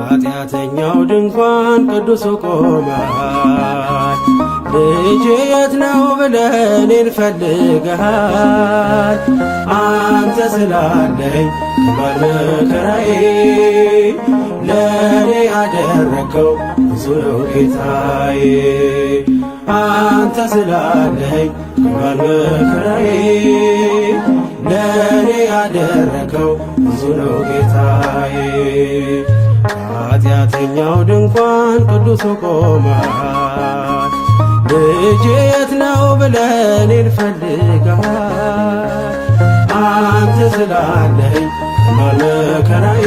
ኃጢአተኛው ድንኳን ቅዱሱ ቆመሃል። ልጄ የት ነው ብለህ እኔን ፈልገሃል። አንተ ስላለኝ ከባድ መከራዬ ለእኔ ያደረከው ብዙ ነው ጌታዬ። አንተ ስላለኝ ከባድ መከራዬ ለእኔ ያደረከው ብዙ ነው ጌታዬ። ኃጢአተኛው ድንኳን ቅዱሱ ቆመሃል። ልጄ የት ነው ብለህ እኔን ፈልገሃል። አንተ ስላለኝ ከባድ መከራዬ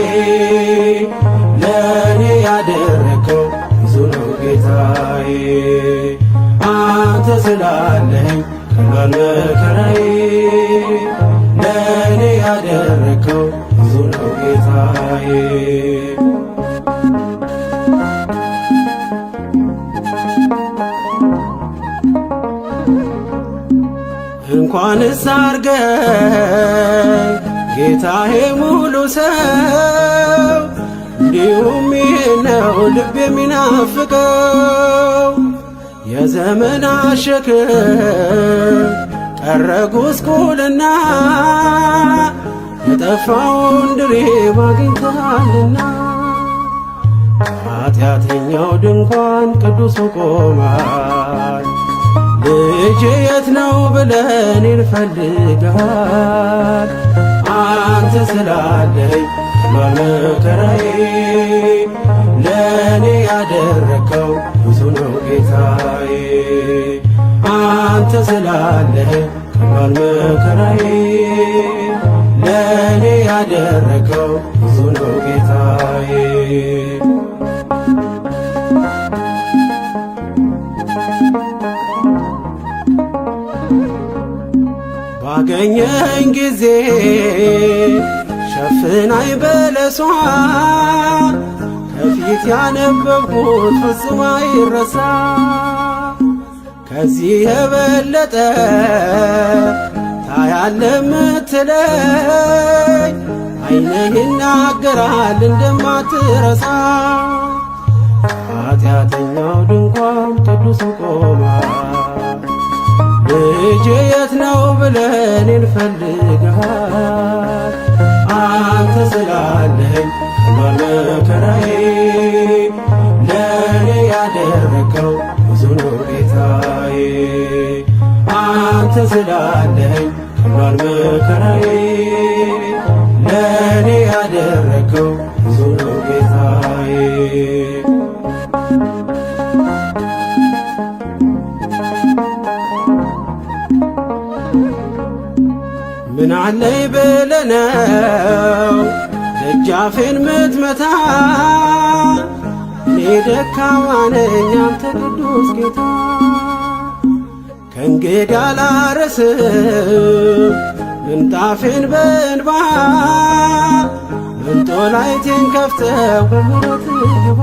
ለእኔ ያደረከው ብዙ ነው ጌታዬ። አንተ ስላለኝ ከባድ መከራዬ ለእኔ ያደረከው ብዙ ነው ጌታዬ። እንኳንስ አርገኝ ጌታዬ ሙሉ ሰው፣ እንዲሁም ይህ ነው ልብ የሚናፍቀው። የዘመን ሸክም ቀረ ጉስቁልና፣ የጠፋውን ድሪብ አግኝተሃልና። ኃጢአተኛው ድንኳን ቅዱሱ ቆመሃል። ልጄ የት ነው ብለህ እኔን ፈልገሃል። አንተ ስላለኝ ከባድ መከራዬ ለእኔ ያደረከው ብዙ ነው ጌታዬ። አንተ ስላለኝ ከባድ መከራዬ ለእኔ ያደረከው ብዙ ነው ጌታዬ። ባገኘኝ ጊዜ ሸፍናይ በለሷ፣ ከፊት ያነበብኩት ፍጹም አይረሳ። ከዚህ የበለጠ ታያለህ ምትለኝ፣ ዓይንህ ይናገራል እንደማትረሳ። ኃጢአተኛው ድንኳን ቅዱሱ ቆመሃል። ልጄ የት ነው ብለህ እኔን ፈልገሃል። አንተ ስላለኝ ከባድ መከራዬ ለእኔ ያደረከው ብዙ ነው ጌታዬ። አንተ ስላለኝ ከባድ መከራዬ ለእኔ ያደረከው ብዙ ነው ጌታዬ። ምን አለኝ ብለህ ነው ደጃፌን ምትመታ? እኔ ደካማ ነኝ አንተ ቅዱስ ጌታ። ከእንግዲህ አላረስም ምንጣፌን በእንባ፣ መንጦላይቴን ከፍተህ በምሕረትህ ግባ።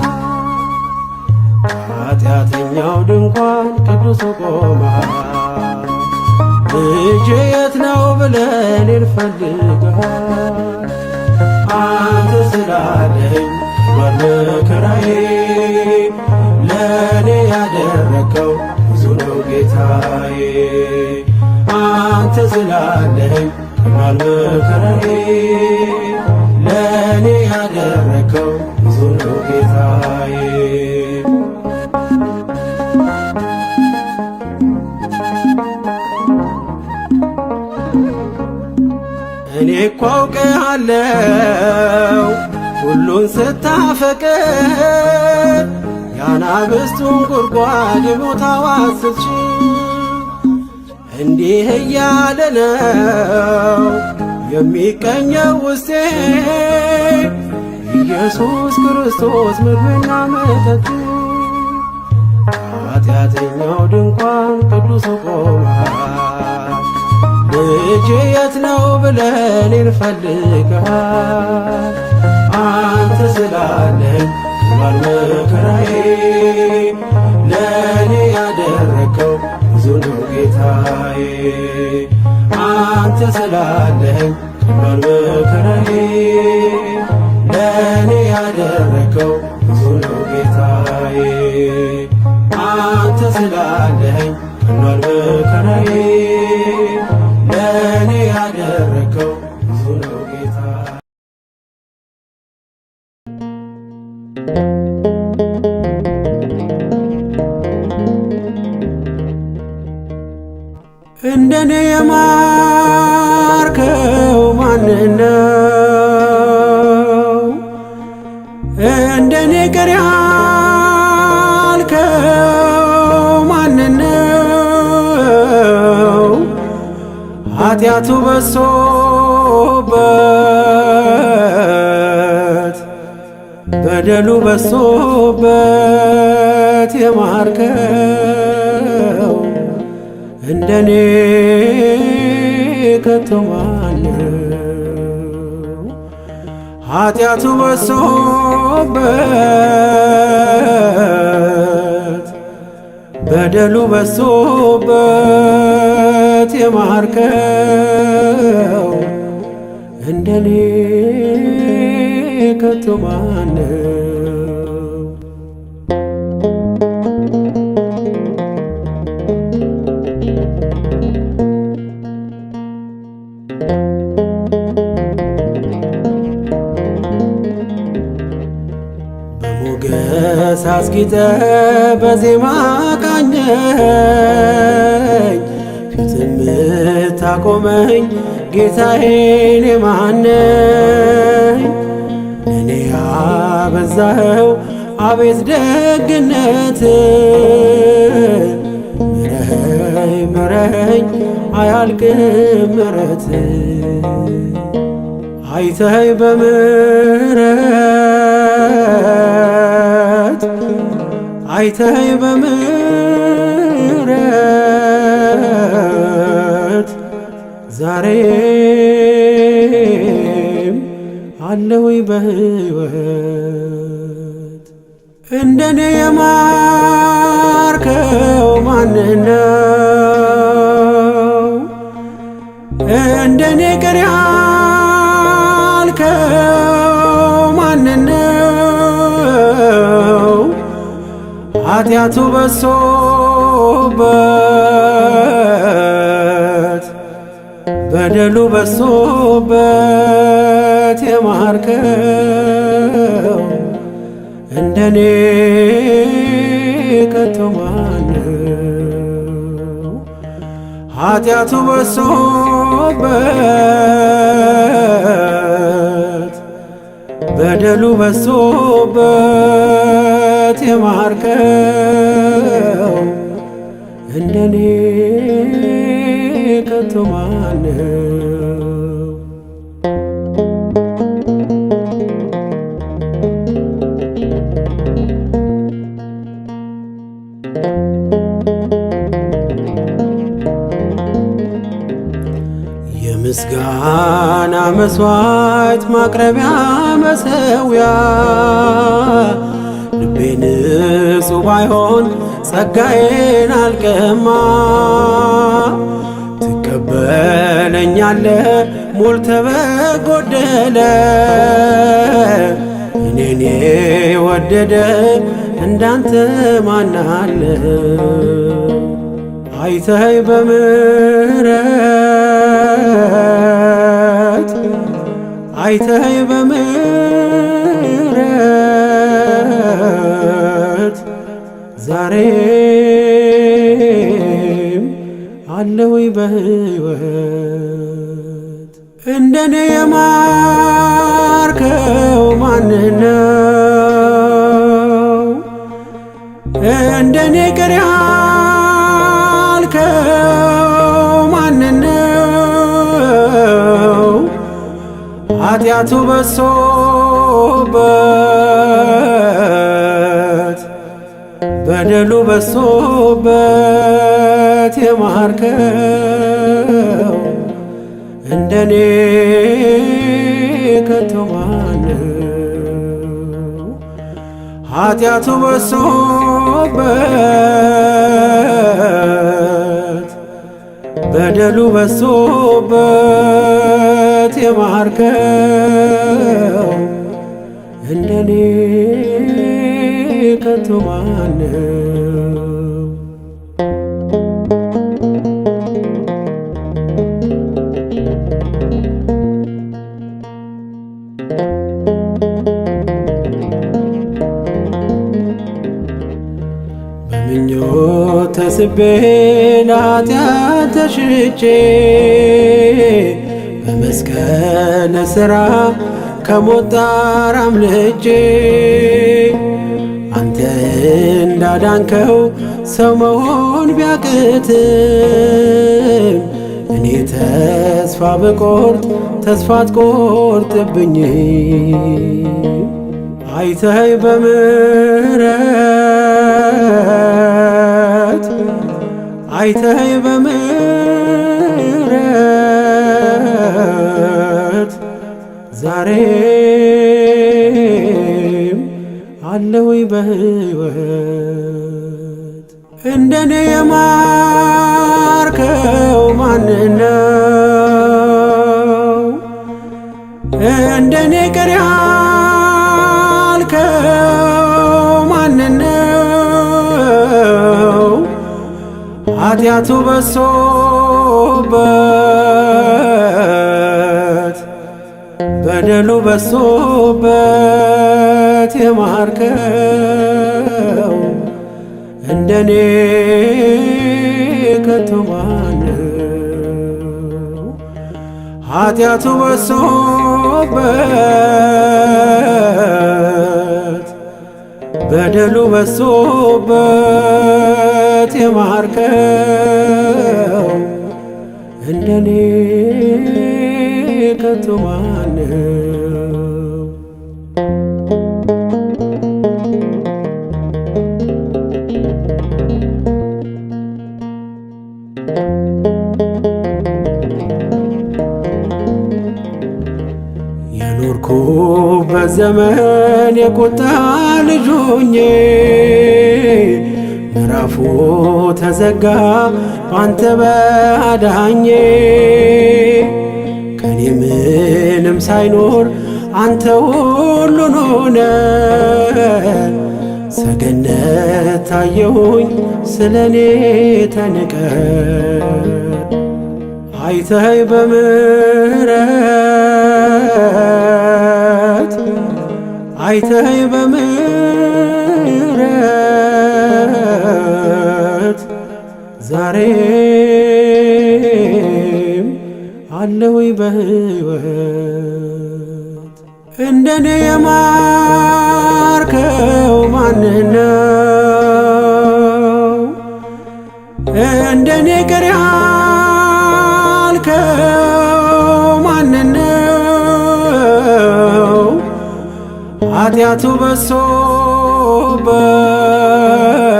ኃጢአተኛው ድንኳን ቅዱሱ ቆመሃል። ልጄ የት ነው ብለህ እኔን ፈልገሃል። አንተ ስላለኝ ከባድ መከራዬ ለእኔ ያደረከው ብዙ ነው ጌታዬ። አንተ ስላለኝ ከባድ መከራዬ ለእኔ ያደረከው ብዙ ነው ጌታዬ። እኔ እኮ አውቅሃለሁ ሁሉን ስታፈቅር፣ የአናብስቱን ጉድጓድ የቦታዋን ስትሽር። እንዲህ እያለ ነው የሚቀኘው ውስጤ፣ ኢየሱስ ክርስቶስ ምግብና መጠጥ። ኃጢአተኛው ድንኳን ቅዱሱ ቆመሃል። ልጄ የት ነው ብለህ እኔን ፈልገሃል። ጌታዬ አንተ ስላለኸኝ ቀሏል መከራዬ ለእኔ ያደረከው ብዙ ነው ጌታዬ አንተ ስላለኸኝ ቀሏል መከራዬ ለእኔ ያደረከው ብዙ ነው ጌታ እንደኔ የማርከው ማንነው? እንደኔ ቅር ያልከው ማንነው? ኃጢአቱ በሶበት በደሉ በሶበት የማርከው እንደኔ ከቶ ማነው? ኃጢአቱ በሶበት በደሉ በሶበት የማርከው እንደኔ ከቶ ማነው? በሞገስ አስጊጠ በዜማ ቃኘኝ ፊት የምታቆመኝ ጌታዬ እኔ ማን ነኝ? ለእኔ ያበዛኸው አቤት ደግነት ምረኸኝ ምረኸኝ አያልቅም ምሕረት አይተኸኝ በምሕረት አይተኸኝ በምሕረት ዛሬም አለሁኝ በሕይወት እንደኔ የማርከው ማንነው? እንደኔ ቅር ያልከው ማንነው? ኃጢአቱ በሶበት በደሉ በሶበት የማርከው እንደኔ ከቶ ማነው? ኃጢአቱ በሶበት በደሉ በሶበት የማርከው እንደኔ ከቶ ማነው? የምስጋና መሥዋዕት ማቅረቢያ መሠዊያ ልቤ ንጹሕ ባይሆን ጸጋዬን አልቀማ ትቀበለኛለ ሞልተ በጎደለ እኔን የወደደ እንዳንተ ማን አለ? አይተኸኝ በምሕረት አይተኸኝ በምሕረት ዛሬም አለሁኝ በሕይወት እንደኔ የማርከው ማንነው? እንደኔ ቅር ያልከው ማንነው? ኃጢአቱ በሶበት በደሉ በሶበት የማርከው እንደኔ ከቶ ማነው? ኃጢአቱ በሶበት በደሉ በሶበት የማርከው እንደኔ ከቶ ማነው? በምኞት ተስቤ ለኃጢአት ተሽጬ በመስቀል ሥራ ከሞት ጣር አምልጬ አንተ እንዳዳንከው ሰው መሆን ቢያቅትም እኔ ተስፋ ብቆርጥ ተስፋ አትቆርጥብኝ። አይተኸኝ በምሕረት አይተኸኝ በምሕረት ዛሬም አለሁኝ በሕይወት። እንደኔ የማርከው ማንነው? እንደኔ ቅር ያልከው ማንነው? ኃጢአቱ በሶበት በደሉ በሶበት የማርከው እንደኔ ከቶ ማነው? ኃጢአቱ በሶበት በደሉ በሶበት የማርከው እንደኔ ከቶ ማነው? የኖርኩበት ዘመን የቁጣ ልጅ ሆኜ ምዕራፉ ተዘጋ ባንተ በአዳኜ ከኔ ምንም ሳይኖር አንተ ሁሉን ሆነ ሰገነት ታየሁኝ ስለኔ ተንቀ አይተኸኝ በምሕረት አይተኸኝ በምሕረት ዛሬም አለሁኝ በሕይወት። እንደኔ የማርከው ማንነው? እንደኔ ቅር ያልከው ማንነው? ኃጢአቱ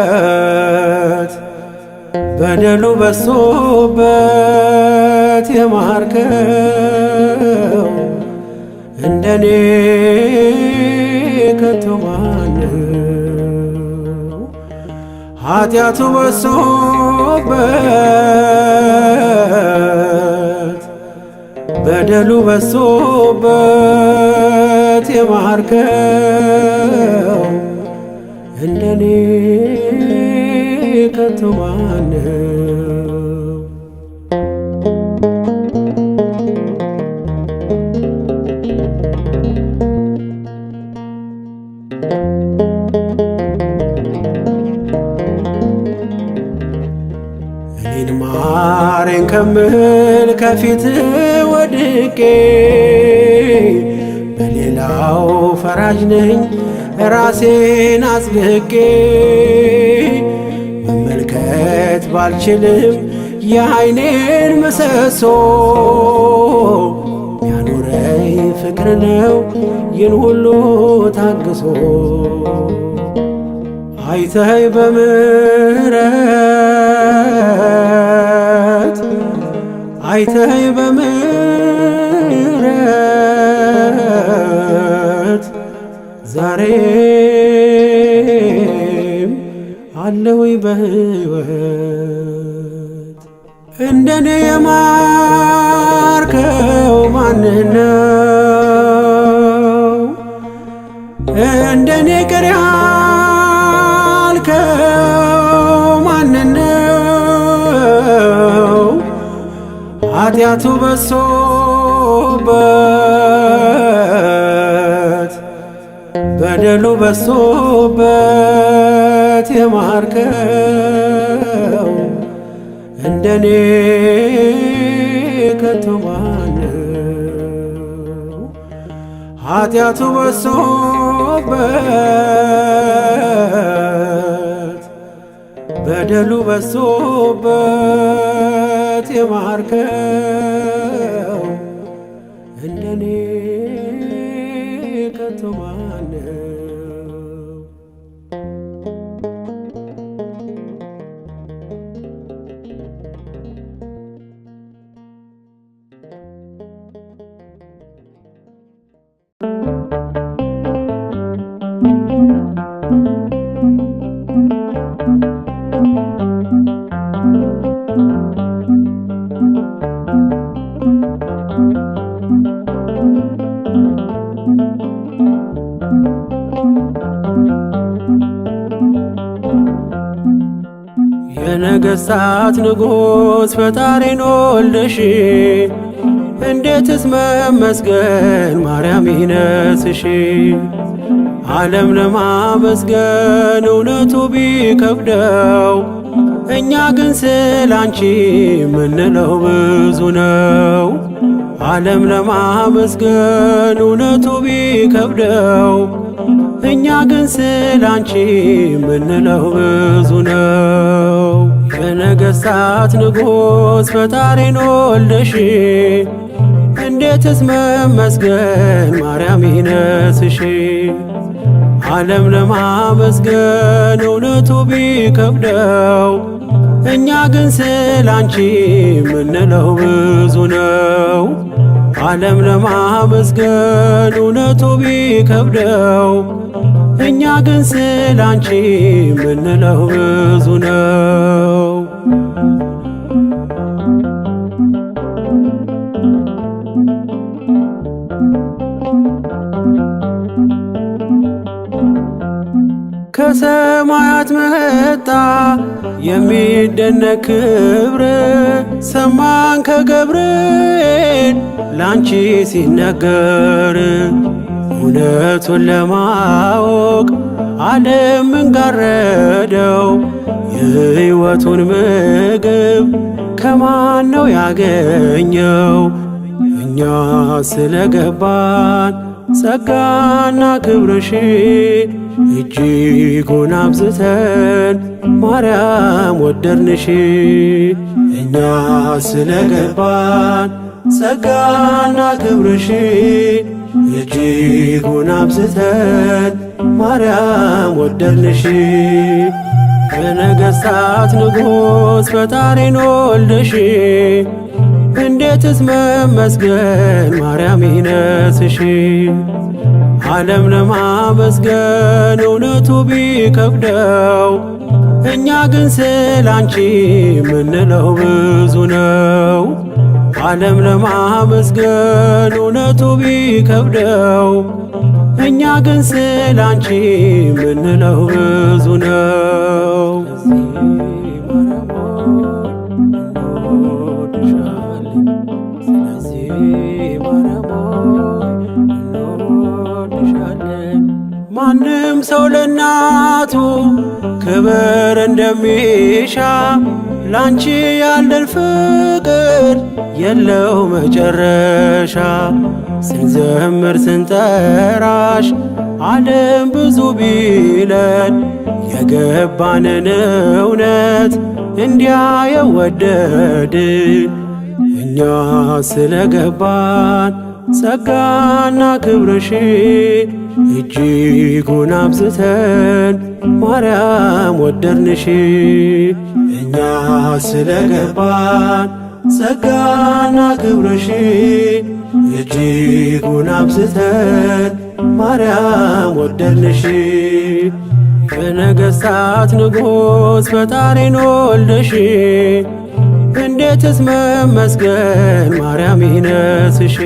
በሶበት በደሉ በሶበት የማርከው እንደኔ ከቶ ማነው? ኃጢአቱ በሶበት በደሉ በሶበት የማርከው እንደኔ ከቶ ማነው? እኔን ማረኝ ከምል ከፊት ወድቄ በሌላው ፈራጅ ነኝ ራሴን አጽድቄ መመልከት ባልችልም የዓይኔን ምሰሶ ያኖረኝ ፍቅር ነው ይህን ሁሉ ታግሶ አይተኸኝ በምሕረት አይተኸኝ በምሕረት ዛሬም አለሁኝ በሕይወት። እንደኔ የማርከው ማንህ ነው? እንደኔ ቅር ያልከው ማንህ ነው? ኃጢአቱ በሶበት በደሉ በሶበት የማርከው እንደኔ ከቶ ማነው? ኃጢአቱ በሶበት በደሉ በሶበት የማርከው እንደኔ ከቶ ማነው? የነገሥታት ንጉሥ ፈጣሪን ወልደሽ እንዴትስ መመስገን ማርያም ይነስሽ። ዓለም ለማመስገን እውነቱ ቢከብደው እኛ ግን ስላንቺ ምንለው ብዙ ነው። ዓለም ለማመስገን እውነቱ ቢከብደው እኛ ግን ስላንቺ ምንለው ብዙ ነው። የነገሥታት ንጉሥ ፈጣሪን ወልደሽ እንዴትስ መመስገን ማርያም ይነስሽ። ዓለም ለማመስገን እውነቱ ቢከብደው እኛ ግን ስላንቺ ምንለው ብዙ ነው። ዓለም ለማመስገን እውነቱ ቢከብደው እኛ ግን ስላንቺ ምንለው ብዙ ነው። ከሰማያት መጣ የሚደነቅ ክብር ሰማን ከገብርኤል ላንቺ ሲነገር። እውነቱን ለማወቅ ዓለም ምን ጋረደው? የሕይወቱን ምግብ ከማን ነው ያገኘው? እኛ ስለገባን ጸጋና ክብርሽ እጅጉን አብዝተን ማርያም ወደድንሽ። እኛ ስለገባን ጸጋና ክብርሽ እጅጉን አብዝተን ማርያም ወደድንሽ። የነገሥታት ንጉሥ ፈጣሪን ወልደሽ እንዴትስ መመስገን ማርያም ይነስሽ። ዓለም ለማመስገን እውነቱ ቢከብደው እኛ ግን ስላንቺ ምንለው ብዙ ነው። ዓለም ለማመስገን እውነቱ ቢከብደው እኛ ግን ስላንቺ ምንለው ብዙ ነው። ማንም ሰው ለእናቱ ክብር እንደሚሻ ላንቺ ያለን ፍቅር የለው መጨረሻ። ስንዘምር ስንጠራሽ ዓለም ብዙ ቢለን የገባንን እውነት እንዲያ የወደድ እኛ ስለገባን ጸጋና ክብርሽ እጅጉን አብዝተን ማርያም ወደድንሽ። እኛ ስለገባን ጸጋና ክብርሽ እጅጉን አብዝተን ማርያም ወደድንሽ። የነገሥታት ንጉሥ ፈጣሪን ወልደሽ እንዴትስ መመስገን ማርያም ይነስሽ።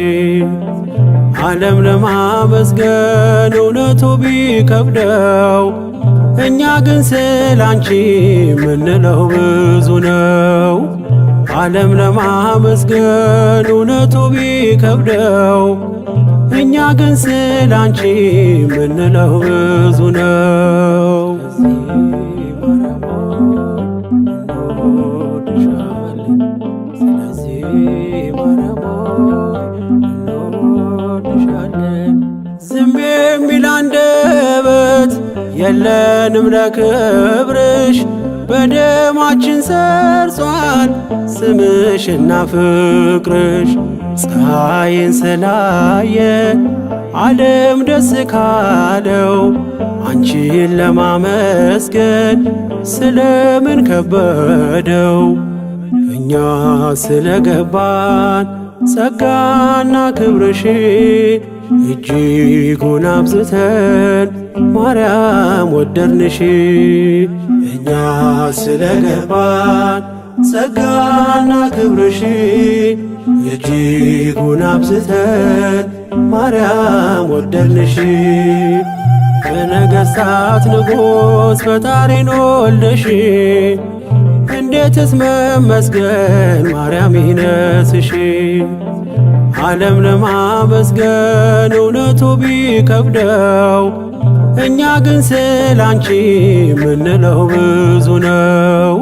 ዓለም ለማመስገን እውነቱ ቢከብደው እኛ ግን ስላንቺ ምንለው ብዙ ነው። ዓለም ለማመስገን እውነቱ ቢከብደው እኛ ግን ስላንቺ ምንለው ብዙ ነው። ዝም የሚል አንደበት የለንም ለክብርሽ፣ በደማችን ሰርጿል ስምሽና ፍቅርሽ። ፀሐይን ስላየ ዓለም ደስ ካለው አንቺን ለማመስገን ስለምን ከበደው? እኛ ስለገባን ጸጋና ክብርሽ እጅጉን አብዝተን ማርያም ወደድንሽ። እኛ ስለገባን ጸጋና ክብርሽ እጅጉን አብዝተን ማርያም ወደድንሽ። በነገሥታት ንጉሥ ፈጣሪን ወልደሽ እንዴትስ መመስገን ማርያም ይነስሽ። ዓለም ለማመስገን እውነቱ ቢከብደው እኛ ግን ስላንቺ ምንለው ብዙ ነው።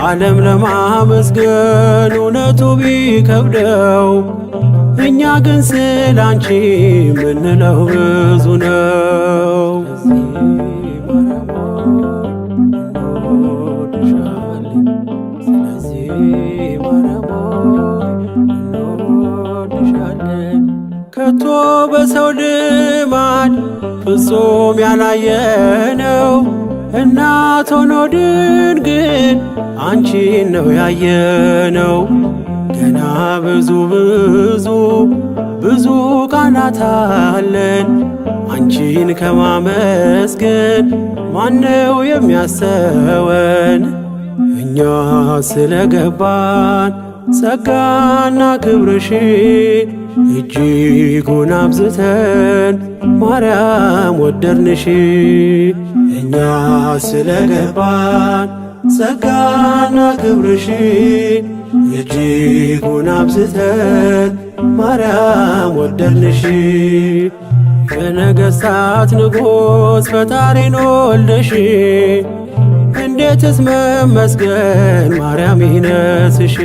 ዓለም ለማመስገን እውነቱ ቢከብደው እኛ ግን ስላንቺ ምንለው ብዙ ነው። ከቶ በሰው ልማድ ፍጹም ያላየነው እናት ሆኖ ድንግል አንቺን ነው ያየነው። ገና ብዙ ብዙ ብዙ ቃላት አለን አንቺን ከማመስገን ማነው የሚያሰወን? እኛ ስለገባን ጸጋና ክብርሽ እጅጉን አብዝተን ማርያም ወደድንሽ። እኛ ስለገባን ጸጋና ክብርሽ እጅጉን አብዝተን ማርያም ወደድንሽ። በነገሥታት ንጉሥ ፈጣሪን ወልደሽ እንዴትስ መመስገን ማርያም ይነስሽ።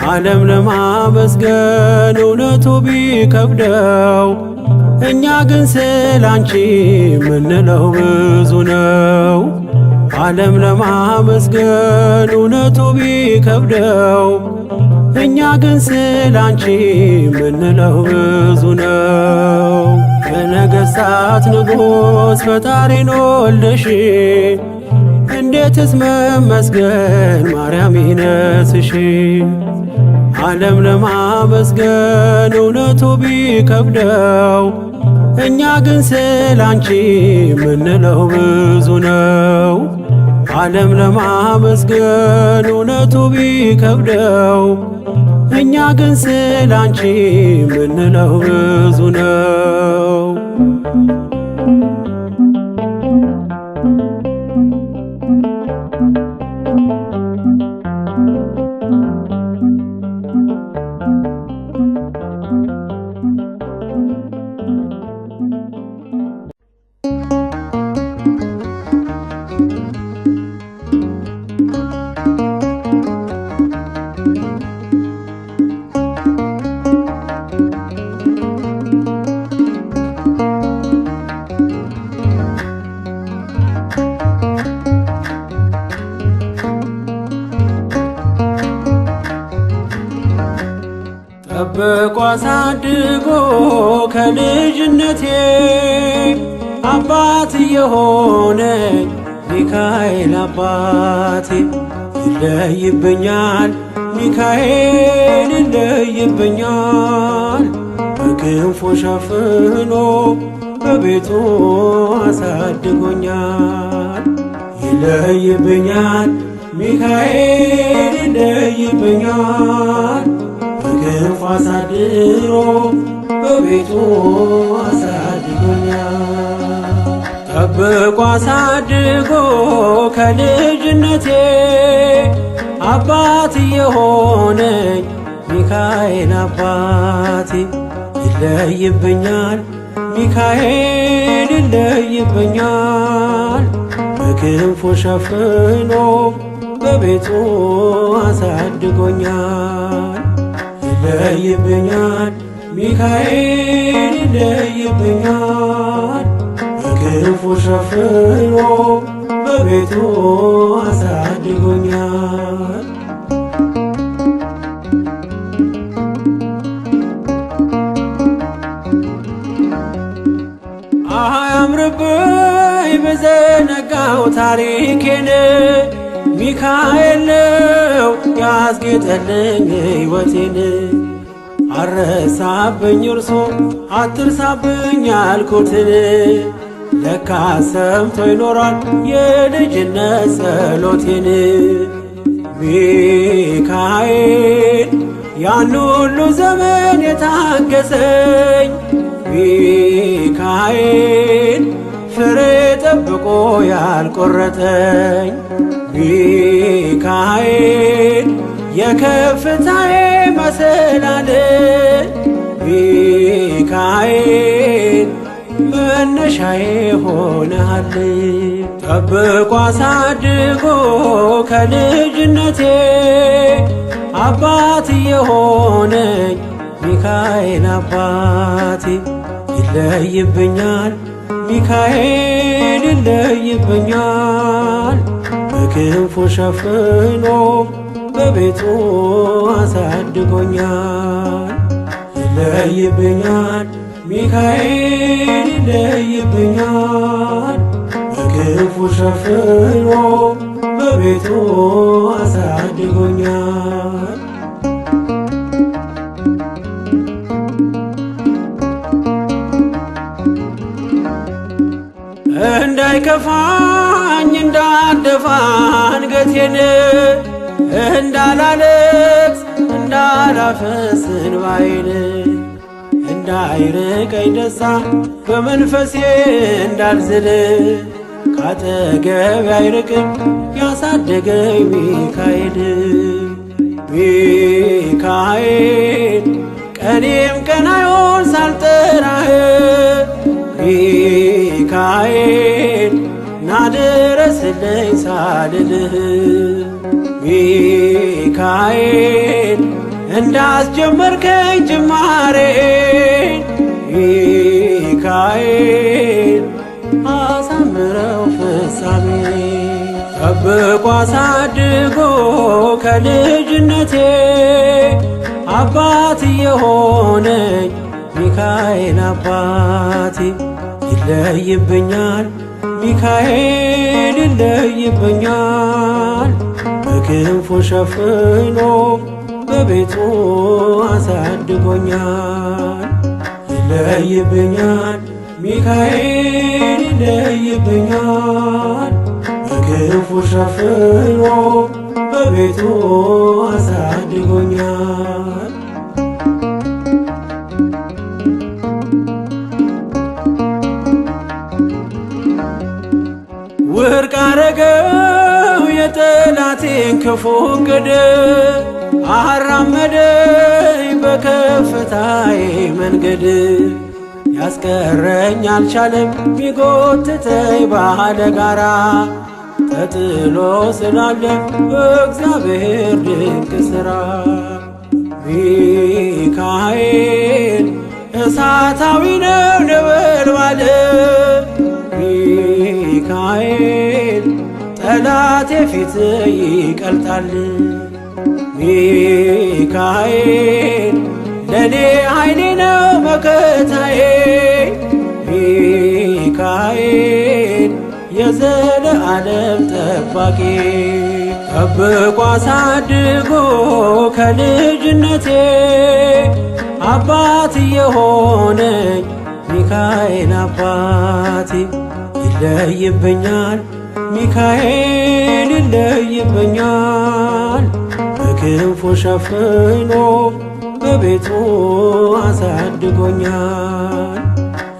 ዓለም ለማመስገን እውነቱ ቢከብደው እኛ ግን ስላንቺ ምንለው ብዙ ነው። ዓለም ለማመስገን እውነቱ ቢከብደው እኛ ግን ስላንቺ ምንለው ብዙ ነው። የነገሥታት ንጉሥ ፈጣሪን ወልደሽ እንዴትስ መመስገን ማርያም ይነስሽ። ዓለም ለማመስገን እውነቱ ቢከብደው እኛ ግን ስላንቺ ምንለው ብዙ ነው። ዓለም ለማመስገን እውነቱ ቢከብደው እኛ ግን ስላንቺ ምንለው ብዙ ነው። ጠብቆ አሳድጎ ከልጅነቴ አባት የሆነ ሚካኤል አባቴ ይለይብኛል፣ ሚካኤል ይለይብኛል። በክንፉ ሸፍኖ በቤቱ አሳድጎኛል። ይለይብኛል ሚካኤል ይለይብኛል። በክንፉ አሳድሮ በቤቱ አሳድጎኛል። ጠብቆ አሳድጎ ከልጅነቴ አባት የሆነኝ ሚካኤል አባቴ ይለይብኛል። ሚካኤል ይለይብኛል። በክንፉ ሸፍኖ በቤቱ አሳድጎኛል። ይለይብኛል። ሚካኤል ይለይብኛል። በክንፉ ሸፍኖ በቤቱ አሳድጎኛል። አያምርብኝ በዘነጋው ታሪኬን ሚካኤል ነው ያስጌጠልኝ ሕይወቴን። አረሳብኝ እርሶ አትርሳብኝ ያልኩትን ለካ ሰምቶ ይኖራል የልጅነት ጸሎቴን። ሚካኤል ያን ሁሉ ዘመን የታገሰኝ ሚካኤል ፍሬ ጠብቆ ያልቆረጠኝ ሚካኤል የከፍታዬ መሰላል ሚካኤል መነሻዬ ሆነሃል። ጠብቆ አሳድጎ ከልጅነቴ አባት የሆነኝ ሚካኤል አባቴ ይለይብኛል። ሚካኤል ይለይብኛል። በክንፉ ሸፍኖ በቤቱ አሳድጎኛል። ይለይብኛል። ሚካኤል ይለይብኛል። በክንፉ ሸፍኖ በቤቱ አሳድጎኛል። እንዳይከፋኝ እንዳልደፋ አንገቴን እንዳላለቅስ እንዳላፈስ እንባዬን እንዳይርቀኝ ደስታ በመንፈሴ እንዳልዝል ካጠገቤ አይርቅም ያሳደገኝ ሚካኤል። ሚካኤል ቀኔም ቀን አይሆን ሳልጠራህ ሚካኤል ናድረስልኝ ሳልልህ ሚካኤል እንዳስጀመርከኝ ጅማሬን ሚካኤል አሳምረው ፍጻሜ። ጠብቆ አሳድጎ ከልጅነቴ አባት የሆነኝ ሚካኤል አባቴ ይለይብኛል። ሚካኤል ይለይብኛል። በክንፉ ሸፍኖ በቤቱ አሳድጎኛል። ይለይብኛል። ሚካኤል ይለይብኛል። በክንፉ ሸፍኖ በቤቱ አሳድጎኛል። ውድቅ አረገው የጠላቴን ክፉ ዕቅድ አራመደኝ በከፍታዬ መንገድ። ያስቀረኝ አልቻለም ቢጎትተኝ ባለ ጋራ ተጥሎ ስላለ እግዚአብሔር ድንቅ ሥራ። ሚካኤል እሳታዊ ነው ነበልባል ሚካኤል ጠላቴ ፊት ይቀልጣል። ሚካኤል ለኔ ኃይሌ ነው መከታዬ ሚካኤል የዘለዓለም ጠባቂ። ጠብቆ አሳድጎ ከልጅነቴ አባት የሆነኝ ሚካኤል አባቴ ይለይብኛል። ሚካኤል ይለይብኛል በክንፉ ሸፍኖ በቤቱ አሳድጎኛል።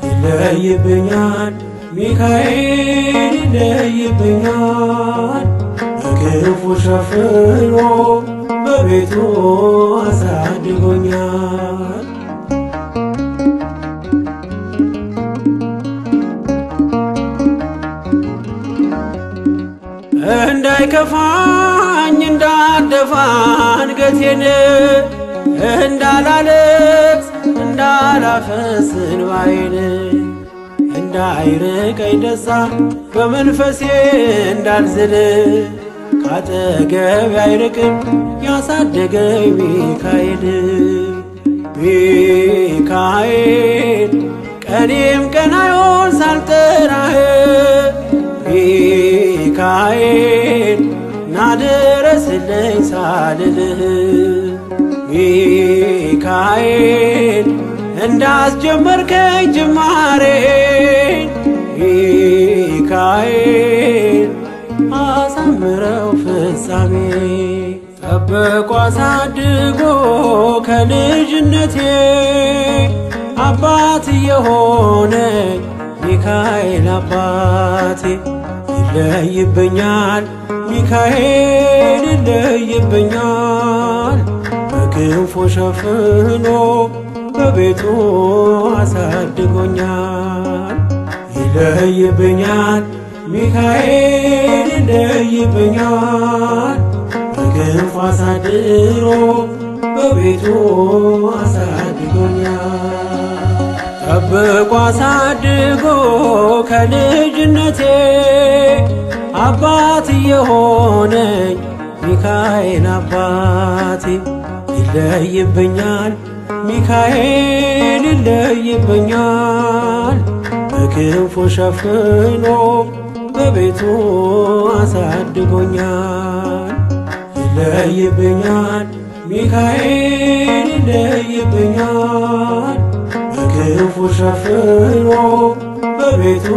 ይለይብኛል ሚካኤል ይለይብኛል በክንፉ ሸፍኖ በቤቱ አሳድጎኛል። እንዳይከፋኝ እንዳልደፋ አንገቴን እንዳላለቅስ እንዳላፈስ እንባዬን እንዳይርቀኝ ደስታ በመንፈሴ እንዳልዝል ካጠገቤ አይርቅም ያሳደገኝ ሚካኤል። ሚካኤል ቀኔም ቀናዮን ሳልጠራህ ሚካኤል ናድረስልኝ ሳልልህ ሚካኤል እንዳስጀመርከኝ ጅማሬ ሚካኤል አሳምረው ፍጻሜ። ጠብቆ አሳድጎ ከልጅነቴ አባት የሆነኝ ሚካኤል አባቴ። ይለይብኛል ሚካኤል ይለይብኛል በክንፉ ሸፍኖ በቤቱ አሳድጎኛል። ይለይብኛል ሚካኤል ይለይብኛል በክንፉ አሳድሮ በቤቱ አሳድጎኛል። ጠብቆ አሳድጎ ከልጅነቴ አባት የሆነኝ ሚካኤል አባቴ። ይለይብኛል ሚካኤል ይለይብኛል በክንፉ ሸፍኖ በቤቱ አሳድጎኛል። ይለይብኛል ሚካኤል ይለይብኛል በክንፉ ሸፍኖ በቤቱ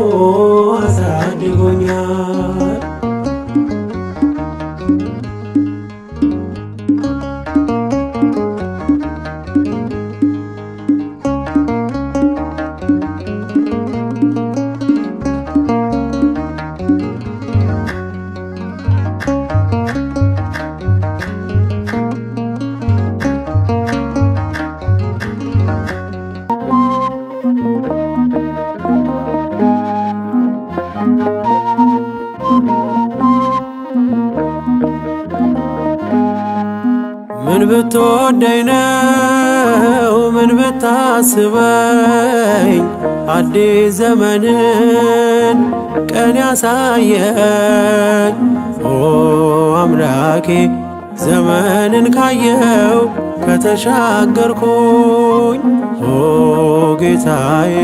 አሳድጎኛል። ምን ብትወደኝ ነው ምን ብታስበኝ አዲስ ዘመንን ቀን ያሳየኝ ኦ አምላኬ ዘመንን ካየው ከተሻገርኩኝ ኦ ጌታዬ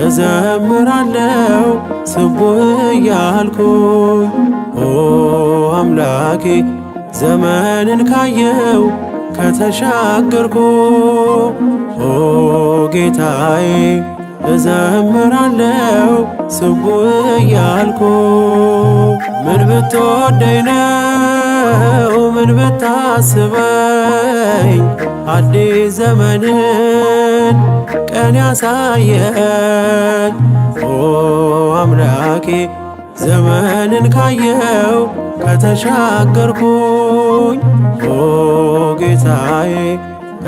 እዘምራለው ስቡህ እያልኩኝ ኦ አምላኬ ዘመንን ካየው ከተሻገርኩ ኦ ጌታዬ እዘምራለው ስቡህ እያልኩ። ምን ብትወደኝ ነው ምን ብታስበኝ አዲስ ዘመንን ቀን ያሳየኝ ኦ አምላኬ ዘመንን ካየው ከተሻገርኩኝ ኦ ጌታዬ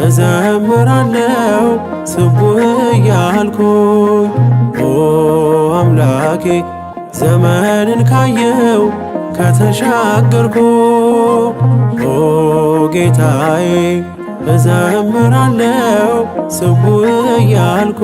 እዘምራለው ስቡህ እያልኩኝ ኦ አምላኬ ዘመንን ካየው ከተሻገርኩ ኦ ጌታዬ እዘምራለው ስቡህ እያልኩ።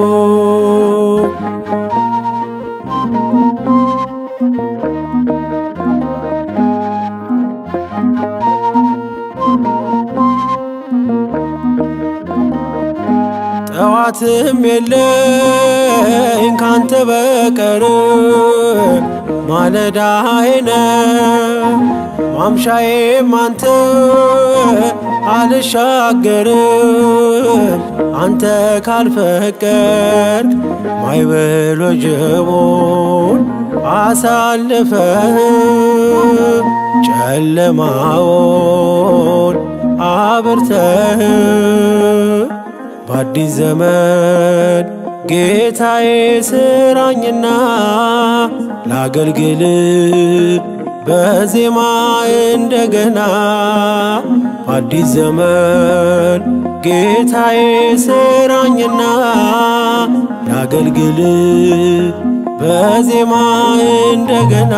ጠዋትም የለኝ ካንተ በቀር ማለዳዬ ነህ ማምሻዬም አንተ አልሻገርም አንተ ካልፈቀድክ ማዕበል ወጀቡን አሳልፈህ ጨለማውን አብርተህ በአዲስ ዘመን ጌታዬ ስራኝና ላገልግል በዜማ እንደገና። በአዲስ ዘመን ጌታዬ ስራኝና ላገልግል በዜማ እንደገና።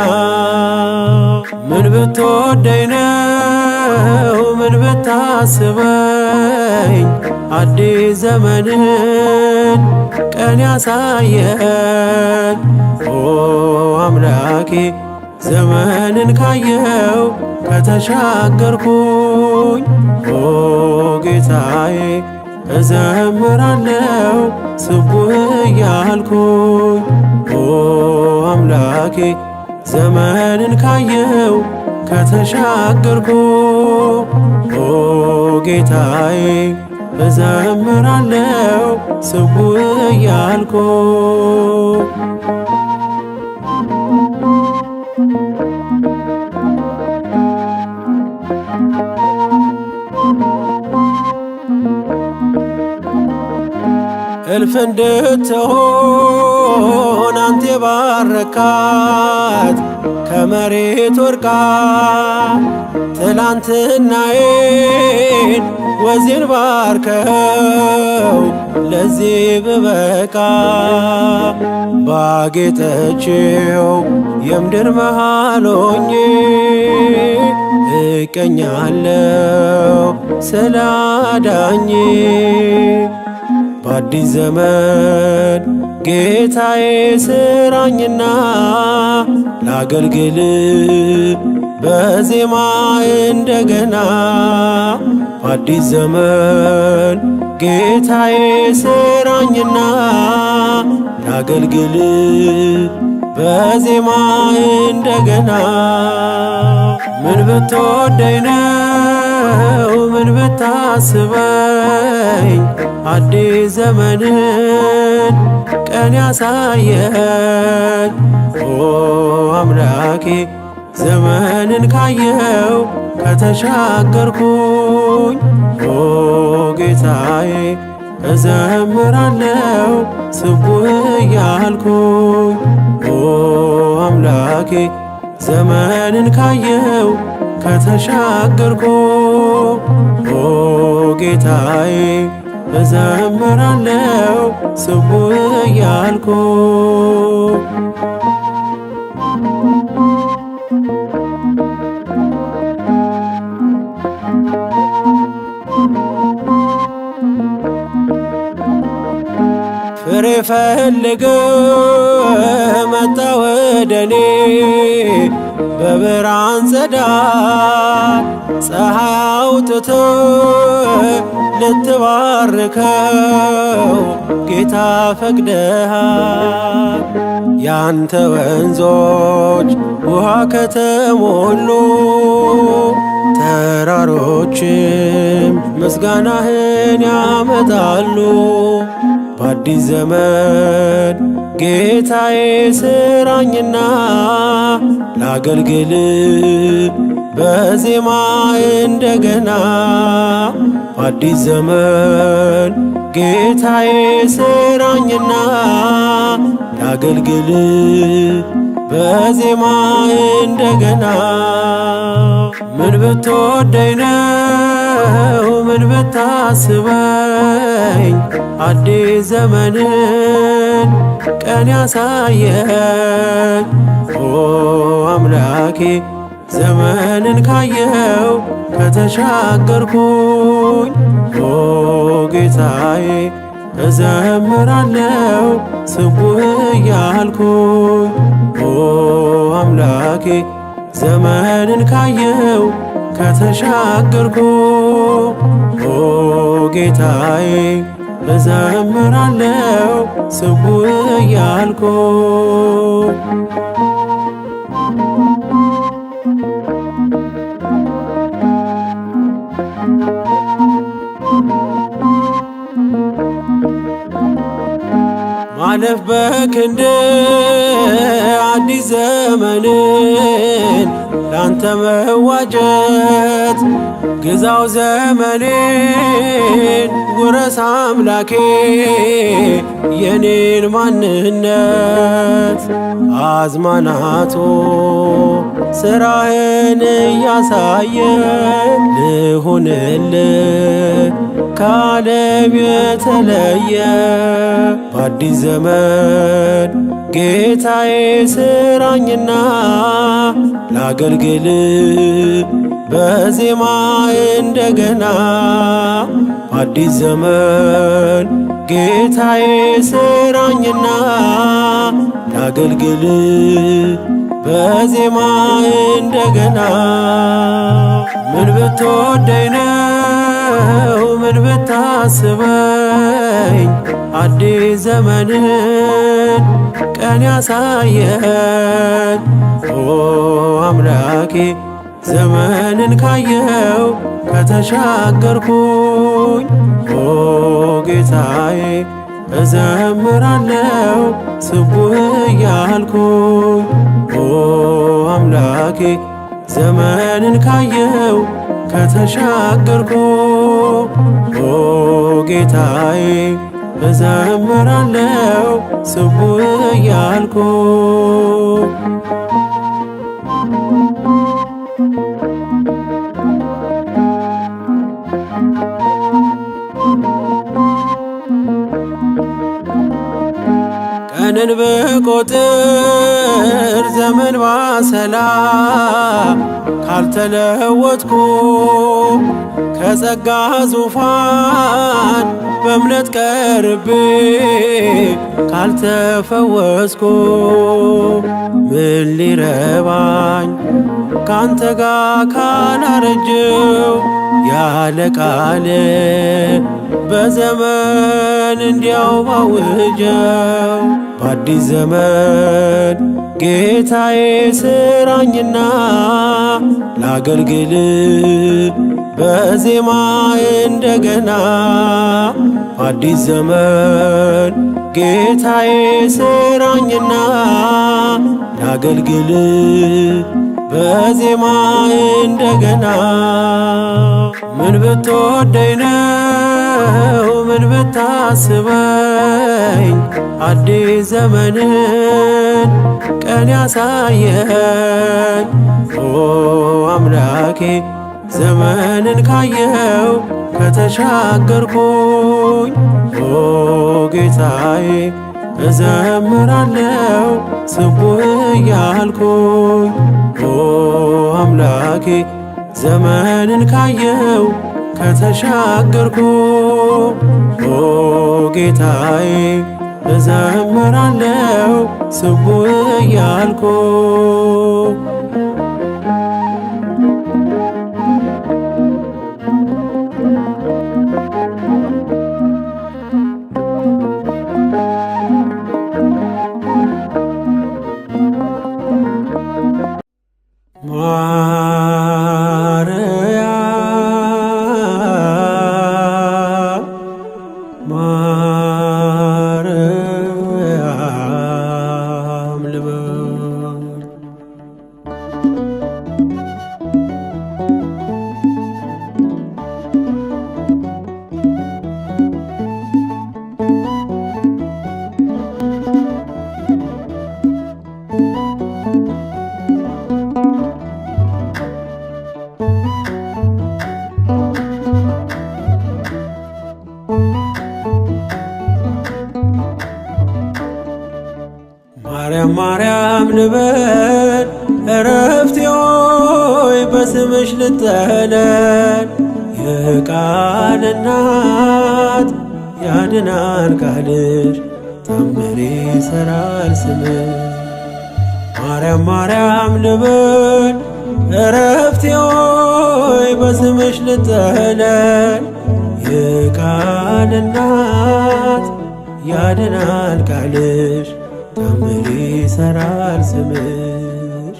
ምን ብትወደኝ ነው ምን ብታስበኝ አዲስ ዘመንን ቀን ያሳየኝ ኦ አምላኬ ዘመንን ካየው ከተሻገርኩኝ ኦ ጌታዬ እዘምራለው ስቡህ እያልኩኝ ኦ አምላኬ ዘመንን ካየው ከተሻገርኩ ኦ ጌታዬ እዘምራለው ስቡህ እያልኩ። እልፍ እንድትሆን አንተ የባረካት ከመሬት ወርቃ ትላንትናዬን ወዜን ባርከው ለዚህ ብበቃ ባጌጠችው የምድር መሃል ሆኜ እቀኛለው ስላዳኜ። በአዲስ ዘመን ጌታዬ ስራኝና ላገልግል በዜማ እንደገና። በአዲስ ዘመን ጌታዬ ስራኝና ላገልግል በዜማ እንደገና። ምን ብትወደኝ ነው ምን ብታስበኝ አዲስ ዘመንን ቀን ያሳየኝ ኦ አምላኬ ዘመንን ካየው ከተሻገርኩኝ ኦ ጌታዬ እዘምራለው ስቡህ እያልኩኝ ኦ አምላኬ ዘመንን ካየው ከተሻገርኩ ኦ ጌታዬ እዘምራለው ስቡህ እያልኩ። ፍሬ ፈልገ መጣ ወደኔ በብርሃን ጸዳል ፀሐይ አውጥቶ ልትባርከው ጌታ ፈቅደሃል። ያንተ ወንዞች ውሃ ከተሞሉ ተራሮችም ምስጋናህን ያመጣሉ። በአዲስ ዘመን ጌታዬ ስራኝና ላገልግል በዜማ እንደገና። በአዲስ ዘመን ጌታዬ ስራኝና ላገልግል በዜማ እንደገና። ምን ብትወደኝ ነው ምን ብታስበኝ አዲስ ዘመንን ቀን ያሳየኝ ኦ አምላኬ ዘመንን ካየው ከተሻገርኩኝ ኦ ጌታዬ እዘምራለው ስቡህ እያልኩኝ ኦ አምላኬ ዘመንን ካየው ከተሻገርኩ ኦ ጌታዬ እዘምራለው ስቡህ እያልኩ። ማለፍ በክንድ አዲስ ዘመንን ላንተ መዋጀት ግዛው ዘመኔን ውረስ አምላኬ የኔን ማንነት አዝማናቶ ስራህን እያሳየ ልሁንል ከዓለም የተለየ በአዲስ ዘመን ጌታዬ ስራኝና ላገልግል በዜማ እንደገና በአዲስ ዘመን ጌታዬ ስራኝና ላገልግል በዜማ እንደገና ምን ብትወደኝ ነው ምን ብታስበኝ አዲስ ዘመንን ቀን ያሳየን ኦ አምላኬ ዘመንን ካየው ከተሻገርኩኝ ኦ ጌታዬ እዘምራለው ስቡህ እያልኩኝ ኦ አምላኬ ዘመንን ካየው ከተሻገርኩ ኦ ጌታዬ እዘምራለው ስቡህ እያልኩ ቀንን ብቆጥር ዘመን ባሰላም ካልተለወጥኩ ከጸጋ ዙፋን በእምነት ቀርቤ ካልተፈወስኩ ምን ሊረባኝ ካንተ ጋር ካላረጀው ያለ ቃል በዘመን እንዲያው ባውጀው በአዲስ ዘመን ጌታዬ ስራኝና ላገልግል በዜማ እንደገና በአዲስ ዘመን ጌታዬ ስራኝና ላገልግል በዜማ እንደገና ምን ብትወደኝ ነው ምን ብታስበኝ አዲስ ዘመንን ቀን ያሳየኝ ኦ አምላኬ ዘመንን ካየው ከተሻገርኩኝ ኦ ጌታዬ እዘምራለው ስቡህ እያልኩኝ ኦ አምላኬ ዘመንን ካየው ከተሻገርኩ ኦ ጌታዬ እዘምራለው ስቡህ እያልኩ ማርያም ልበል ማርያም ማርያም ልበል እረፍቴ ሆይ በስምሽ ልጠለል የቃል እናት ያድናል ቃልሽ ታምር ይሠራል ስምሽ ማርያም ማርያም ልበል እረፍቴ ሆይ በስምሽ ልጠለል የቃል እናት ያድናል ቃልሽ ታምር ይሠራል ስምሽ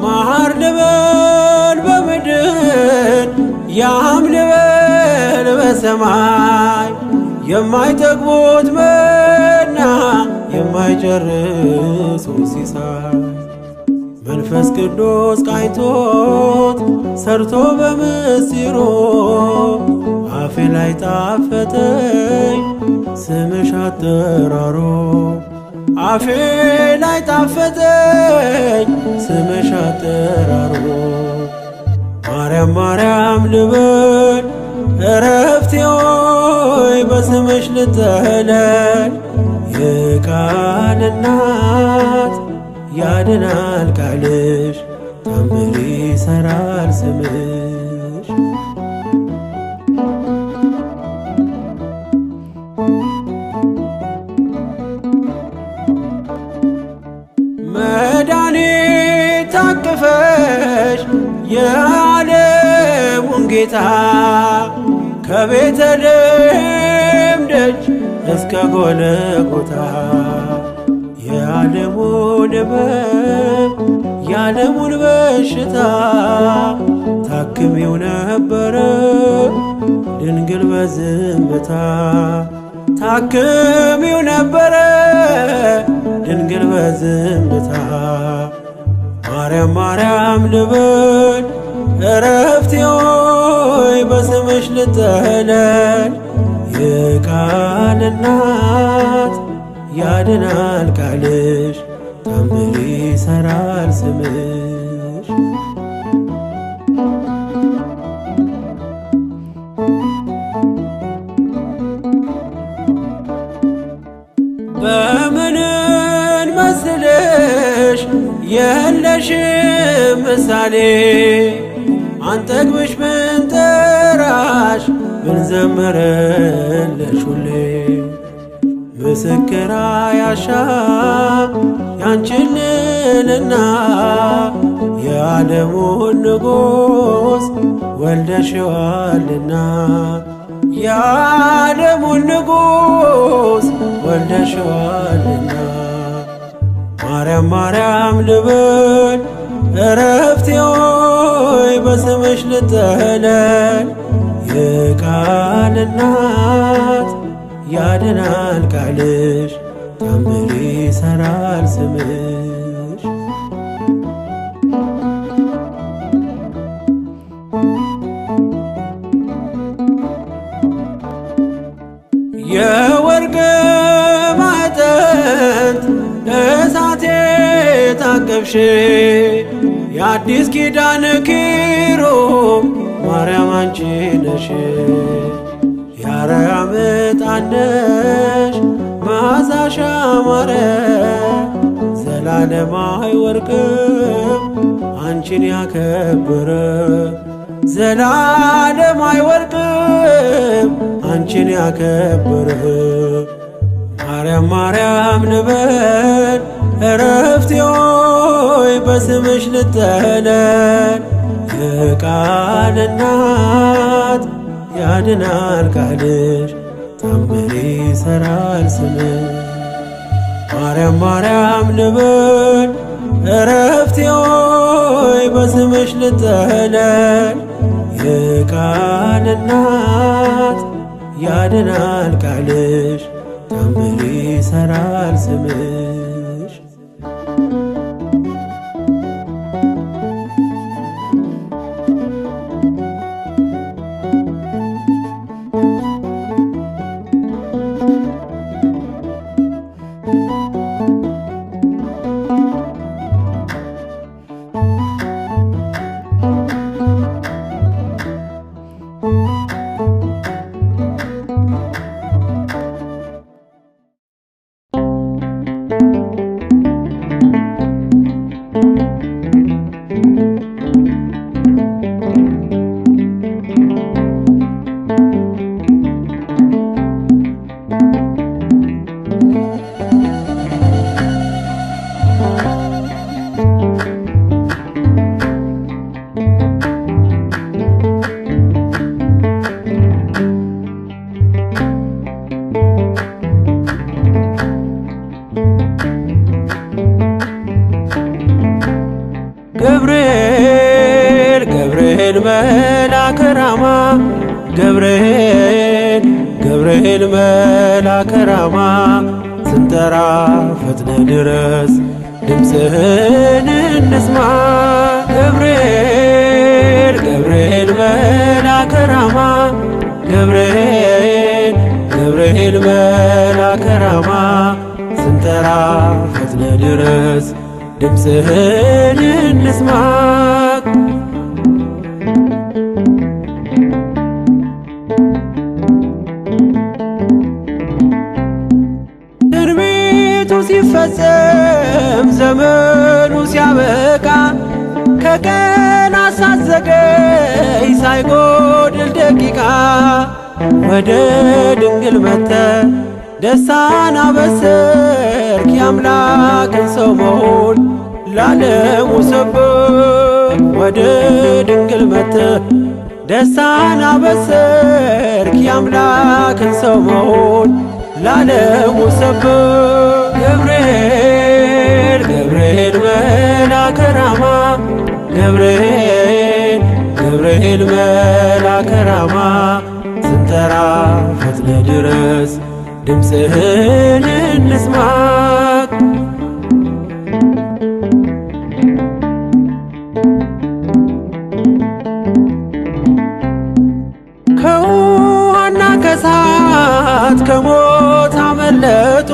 ማር ልበል ያምልበል በሰማይ የማይጠግቡት መና የማይጨርሱት ሲሳይ መንፈስ ቅዱስ ቃኝቶት ሰርቶ በምስጢሩ አፌ ላይ ጣፈጠኝ ስምሽ አጠራሮ አፌ ላይ ጣፈጠኝ ስምሽ አጠራሮ ማርያም ማርያም ልበል እረፍቴ ሆይ በስምሽ ልጠለል የቃል እናት ያድናል ቃልሽ ታምር ይሰራል ስምሽ መድኃኒት ታቅፈሽ የዓለሙን ጌታ ከቤተልሔም ደጅ እስከ ጎልጎታ የዓለሙን ሕመም የዓለሙን በሽታ ታክሚው ነበረ ድንግል በዝምታ ታክሚው ነበረ ድንግል በዝምታ ማርያም ማርያም ልበል እረፍቴ ሆይ በስምሽ ልጠለል የቃል እናት ያድናል ቃልሽ ታምር ይሰራል ስምሽ በምንን መስልሽ የለሽም ምሳሌ አንጠግብሽ ብንጠራሽ ብንዘምርልሽ ሁሌ ምስክር አያሻም ያንቺን ልዕልና የዓለሙን ንጉሥ ወልደሽዋልና የዓለሙን ንጉሥ ወልደሽዋልና ማርያም ማርያም ልበል እረፍቴ ሆይ በስምሽ ልጠለል የቃል እናት ያድናል ቃልሽ ታምር ይሰራል ስምሽ የወርቅ ማዕጠንት እሳቴ ታቀፍሽ የአዲስ ኪዳን ኪሩብ ማርያም አንቺ ነሽ የአርያም ዕጣን ነሽ መዓዛሽ ያማረ ዘላለም አይወርቅም አንቺን ያከበረ ዘላለም አይወርቅም አንቺን ያከበረ ማርያም ማርያም ልበል እረፍቴ ሆይ በስምሽ ልጠለል የቃል እናት ያድናል ቃልሽ ታምር ይሰራል ስምሽ ማርያም ማርያም ልበል እረፍቴ ሆይ በስምሽ ልጠለል የቃል እናት ያድናል ቃልሽ ታምር ይሰራል ስምሽ መልአከ ራማ ገብርኤል ገብርኤል መልአከ ራማ ስንጠራ ፈጥነ ድረስ ድምፅህን እንስማ ገብርኤል ገብርኤል መልአከ ራማ ገብርኤል ገብርኤል መልአከ ራማ ስንጠራ ፈጥነ ድረስ ድምፅህን እንስማ ትንቢቱ ሲፈጸም ዘመኑ ሲያበቃ ከቀናት ሳትዘገይ ሳይጎድል ደቂቃ ወደ ድንግል መጥተህ ደስታን አበሰርክ የአምላክን ሰው መሆን ለዓለሙ ሰበክ ወደ ድንግል መጥተህ ደስታን አበሰርክ የአምላክን ሰው መሆን ለዓለሙ ሰበክ ገብርኤል ገብርኤል መልአከ ራማ ገብርኤል ገብርኤል መልአከ ራማ ስንጠራ ፈጥነ ድረስ ድምፅህን እንስማ ከውሃና ከእሳት ከሞት አመለጡ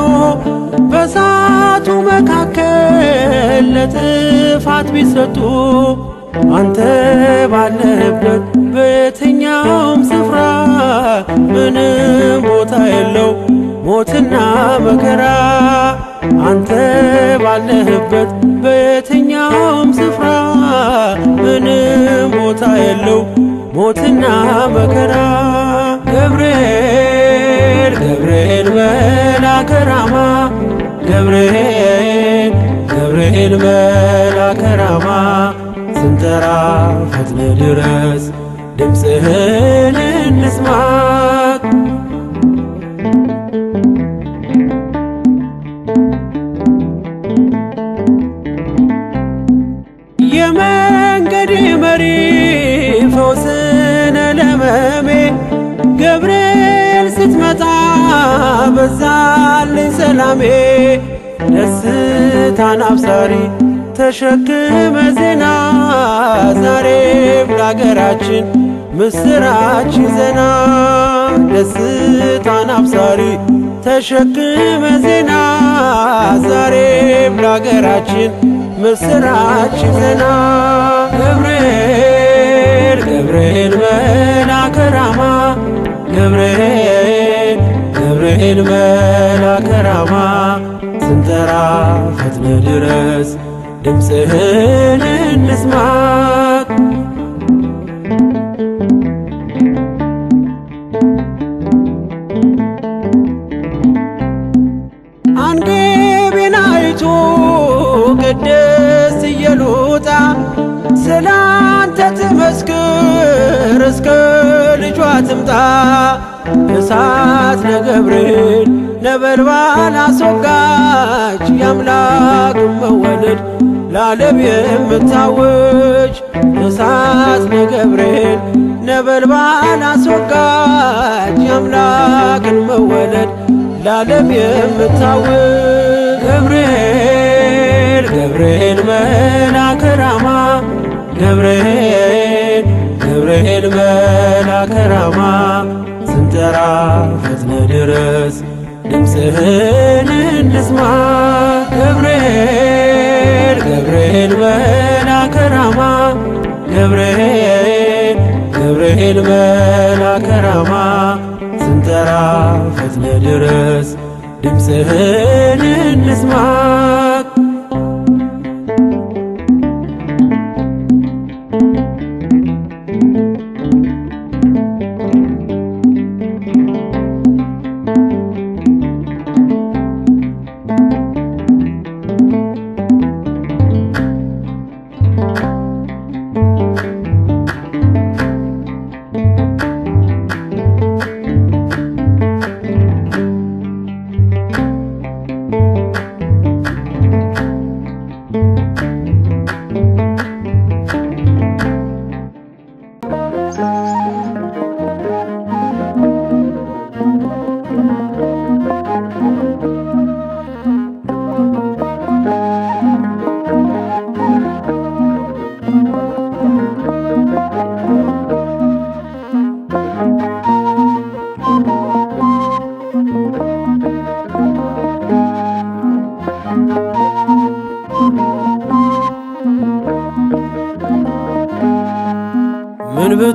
በእሳቱ መካከል ለጥፋት ቢሰጡ አንተ ባለህበት በየትኛውም ስፍራ ምንም ቦታ የለው ሞትና መከራ አንተ ባለህበት በየትኛውም ስፍራ ምንም ቦታ የለው ሞትና መከራ ገብርኤል ገብርኤል መልአከ ራማ ገብርኤል ገብርኤል መልአከ ራማ ስንጠራ ፈጥነ ድረስ ድምፅህን እንስማ የመንገዴ መሪ ፈውስነ ለሕመሜ ገብርኤል ስትመጣ በዛልኝ ሰላሜ ደስታን አብሳሪ ተሸክመ ዜና ዛሬም ለአገራችን ምስራች ይዘና ደስታን አብሳሪ ተሸክመ ዜና ዛሬም ለአገራችን ምስራች ይዘና ገብርኤል ገብርኤል መልአከ ራማ ገብርኤል ገብርኤል መልአከ ራማ ስንጠራ ፈጥነ ድረስ ድምፅህን እንስማ አንገቤን አይቶ ቅድስት ኢየሉጣ ስላንተ ትመስክር እስከ ልጇ ትምጣ እሳት ነገብርኤል ነበልባል አስወጋች የአምላክን መወለድ ለዓለም የምታውጅ እሳት ነገብርኤል ነበልባል አስወጋች የአምላክን መወለድ ለዓለም የምታውጅ ገብርኤል ገብርኤል መልአከ ራማ ገብርኤል ገብርኤል መልአከ ራማ ስንጠራ ፈጥነ ድረስ ድምፅህን እንስማ ገብርኤል ገብርኤል መልአከ ራማ ገብርኤል ገብርኤል መልአከ ራማ ስንጠራ ፈጥነ ድረስ ድምፅህን እንስማ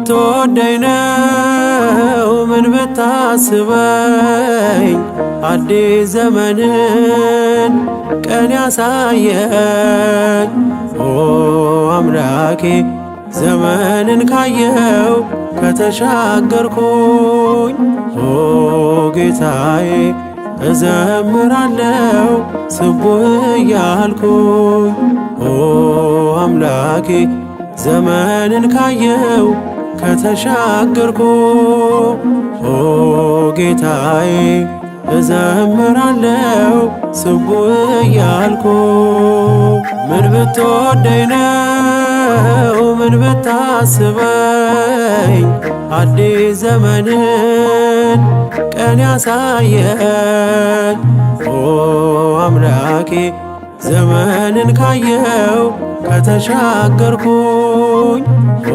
ብትወደኝ ነው ምን ብታስበኝ አዲስ ዘመንን ቀን ያሳየኝ ኦ አምላኬ ዘመንን ካየው ከተሻገርኩኝ ኦ ጌታዬ እዘምራለሁ ስቡህ እያልኩኝ ኦ አምላኬ ዘመንን ካየው ከተሻገርኩ ኦ ጌታዬ እዘምራለሁ ስቡህ እያልኩ ምን ብትወደኝ ነው ምን ብታስበኝ አዲስ ዘመንን ቀን ያሳየኝ ኦ አምላኬ ዘመንን ካየው ከተሻገርኩኝ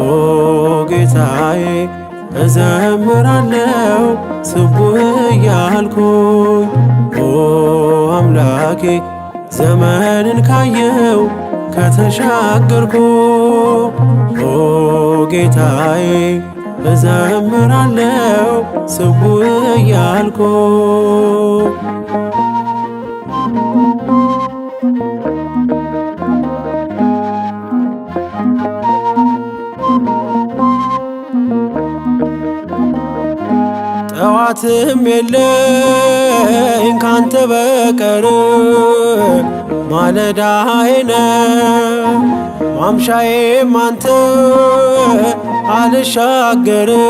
ኦ ጌታዬ እዘምራለሁ ስቡህ እያልኩኝ ኦ አምላኬ ዘመንን ካየው ከተሻገርኩ ኦ ጌታዬ እዘምራለሁ ስቡህ እያልኩ ጠዋትም የለኝ ካንተ በቀር ማለዳዬ ነህ ማምሻዬም አንተ አልሻገርም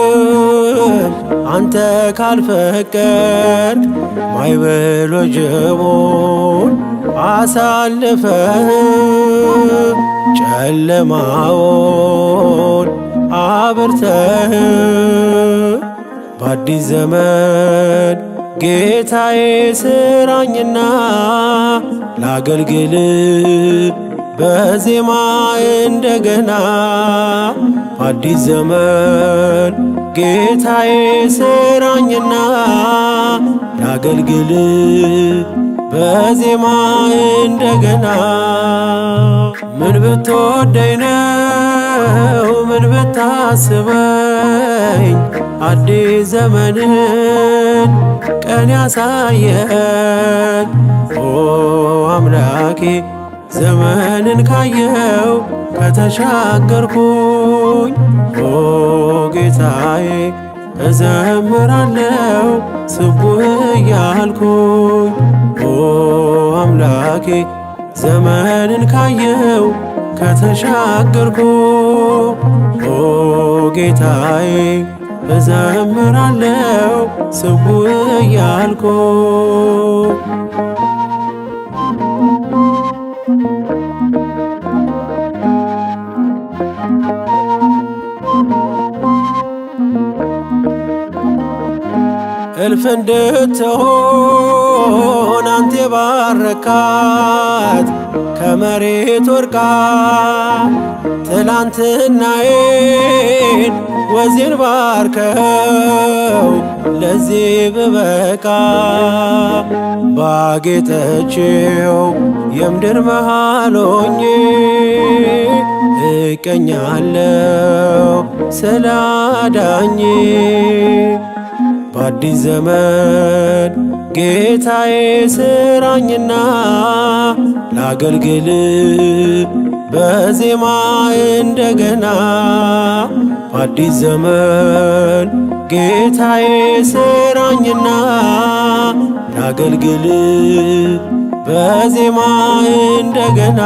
አንተ ካልፈቀድክ ማዕበል ወጀቡን አሳልፈህ ጨለማውን አብርተህ በአዲስ ዘመን ጌታዬ ስራኝና ላገልግል በዜማ እንደገና በአዲስ ዘመን ጌታዬ ስራኝና ላገልግል በዜማ እንደገና ምን ብትወደኝ ነው ምን ብታስበኝ አዲስ ዘመንን ቀን ያሳየኝ ኦ አምላኬ ዘመንን ካየው ከተሻገርኩኝ ኦ ጌታዬ እዘምራለሁ ስቡህ እያልኩኝ ኦ አምላኬ ዘመንን ካየው ከተሻገርኩ ኦ ጌታዬ እዘምራለሁ ስቡህ እያልኩ እልፍ እንድትሆን አንተ ባረካት ከመሬት ወርቃ ትላንትናዬን ወዜን ባርከው ለዚህ ብበቃ ባጌጠችው የምድር መሃል ሆኜ እቀኛለሁ ስላዳኝ በአዲስ ዘመን ጌታዬ ስራኝና ላገልግል በዜማ እንደገና በአዲስ ዘመን ጌታዬ ስራኝና ላገልግል በዜማ እንደገና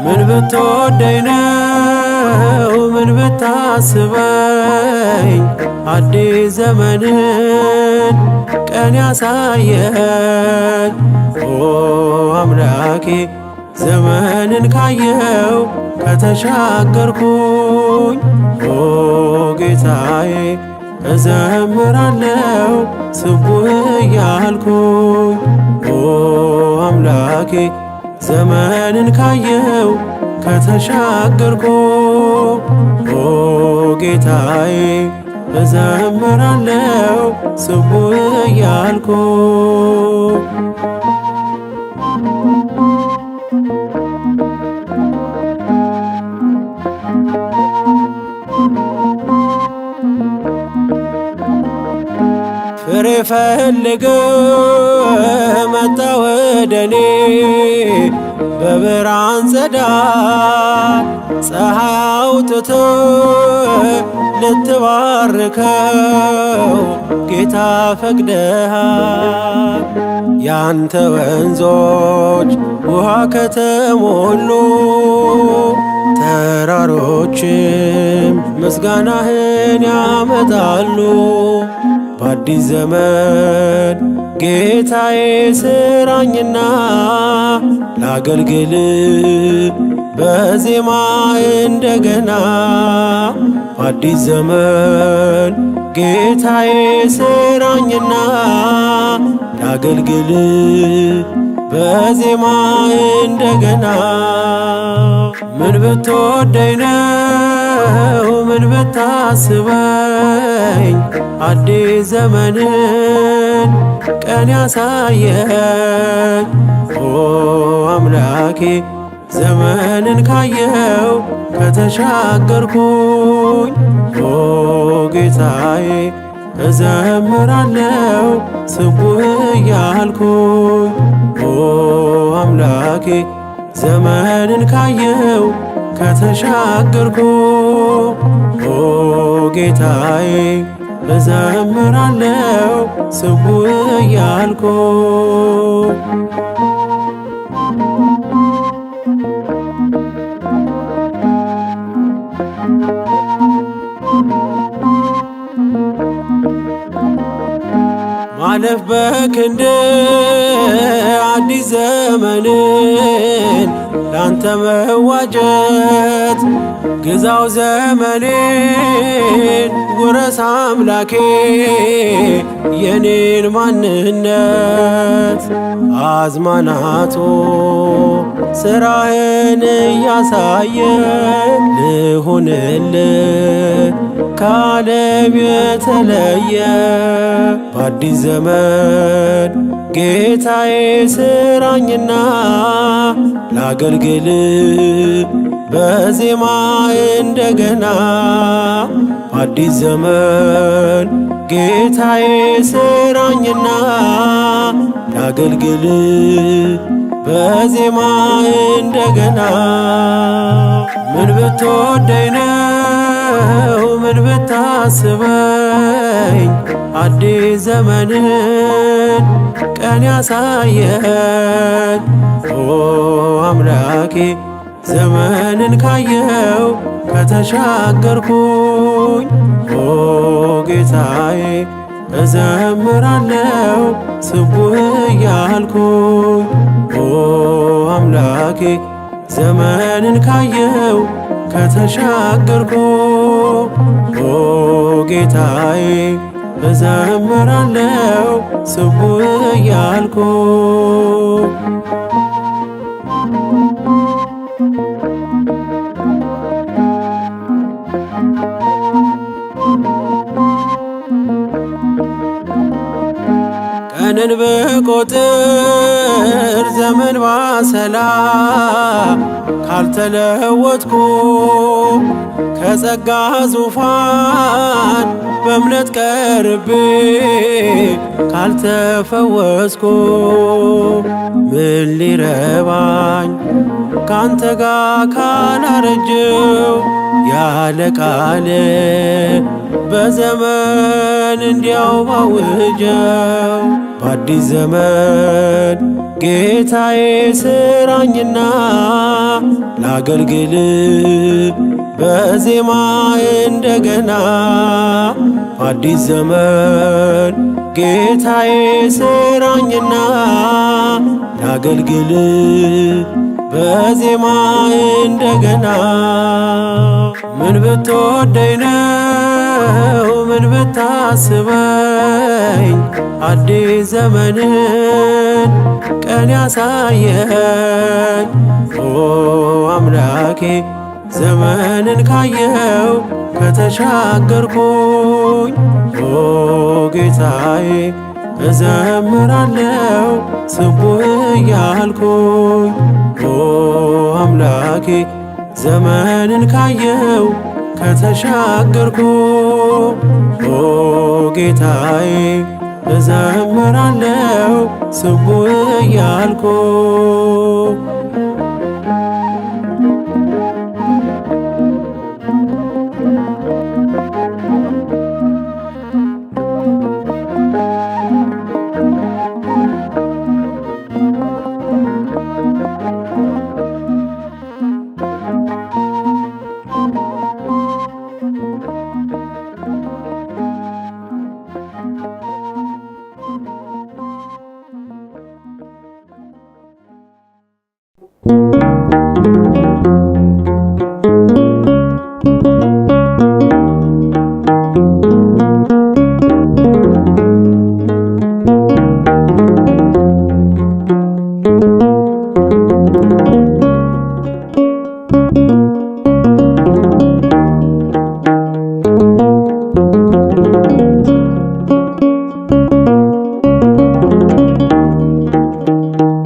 ምን ብትወደኝ ነው ምን ብታስበኝ አዲስ ዘመንን ቀን ያሳየኝ ኦ አምላኬ ዘመንን ካየው ከተሻገርኩኝ ኦ ጌታዬ እዘምራለሁ ስቡህ እያልኩኝ ኦ አምላኬ ዘመንን ካየው ከተሻገርኩ ኦ ጌታዬ እዘምራለሁ ስቡህ እያልኩ እየፈለገ መጣ ወደኔ በብርሃን ጸዳል ፀሐይ አውጥቶ ልትባርከው ጌታ ፈቅደሃል። ያንተ ወንዞች ውሃ ከተሞሉ ተራሮችም ምስጋናህን ያመጣሉ። በአዲስ ዘመን ጌታዬ ስራኝና ላገልግል በዜማ እንደገና። በአዲስ ዘመን ጌታዬ ስራኝና ላገልግል በዜማ እንደገና። ምን ብትወደኝ ነው ምን ብታስበኝ አዲስ ዘመንን ቀን ያሳየኝ። ኦ አምላኬ ዘመንን ካየው ከተሻገርኩኝ ኦ ጌታዬ እዘምራለው ስቡህ እያልኩኝ ኦ አምላኬ ዘመንን ካየው ከተሻገርኩ ኦ ጌታዬ እዘምራለው ስቡህ እያልኩ። ማለፍ በክንድ አዲስ ዘመንን ላንተ መዋጀት ግዛው ዘመኔን ውረስ አምላኬ የኔን ማንነት። አዝማናቱ ስራህን እያሳየ ልሁንልህ ከዓለም የተለየ። በአዲስ ዘመን ጌታዬ ስራኝና ላገልግል በዜማ እንደገና። በአዲስ ዘመን ጌታዬ ስራኝና ላገልግል በዜማ እንደገና። ምን ብትወደኝ ነው ምን ብታስበኝ አዲስ ዘመንን ቀን ያሳየኝ። ኦ አምላኬ ዘመንን ካየው ከተሻገርኩኝ ኦ ጌታዬ እዘምራለው ስቡህ እያልኩኝ ኦ አምላኬ ዘመንን ካየው ከተሻገርኩ ኦ ጌታዬ እዘምራለው ስቡህ እያልኩ። ቀንን ብቆጥር ዘመን ባሰላም ካልተለወጥኩ ከጸጋ ዙፋን በእምነት ቀርቤ ካልተፈወስኩ ምን ሊረባኝ ካንተ ጋር ካላረጀው ያለ ቃል በዘመን እንዲያው ባውጀው። በአዲስ ዘመን ጌታዬ ስራኝና ላገልግል በዜማ እንደገና። በአዲስ ዘመን ጌታዬ ስራኝና ላገልግል በዜማ እንደገና። ምን ብትወደኝ ነው ምን ብታስበኝ አዲስ ዘመንን ቀን ያሳየኝ። ኦ አምላኬ ዘመንን ካየው ከተሻገርኩኝ ኦ ጌታዬ እዘምራለው ስቡህ እያልኩኝ ኦ አምላኬ ዘመንን ካየው ከተሻገርኩ ኦ ጌታዬ እዘምራለው ስቡሕ እያልኩ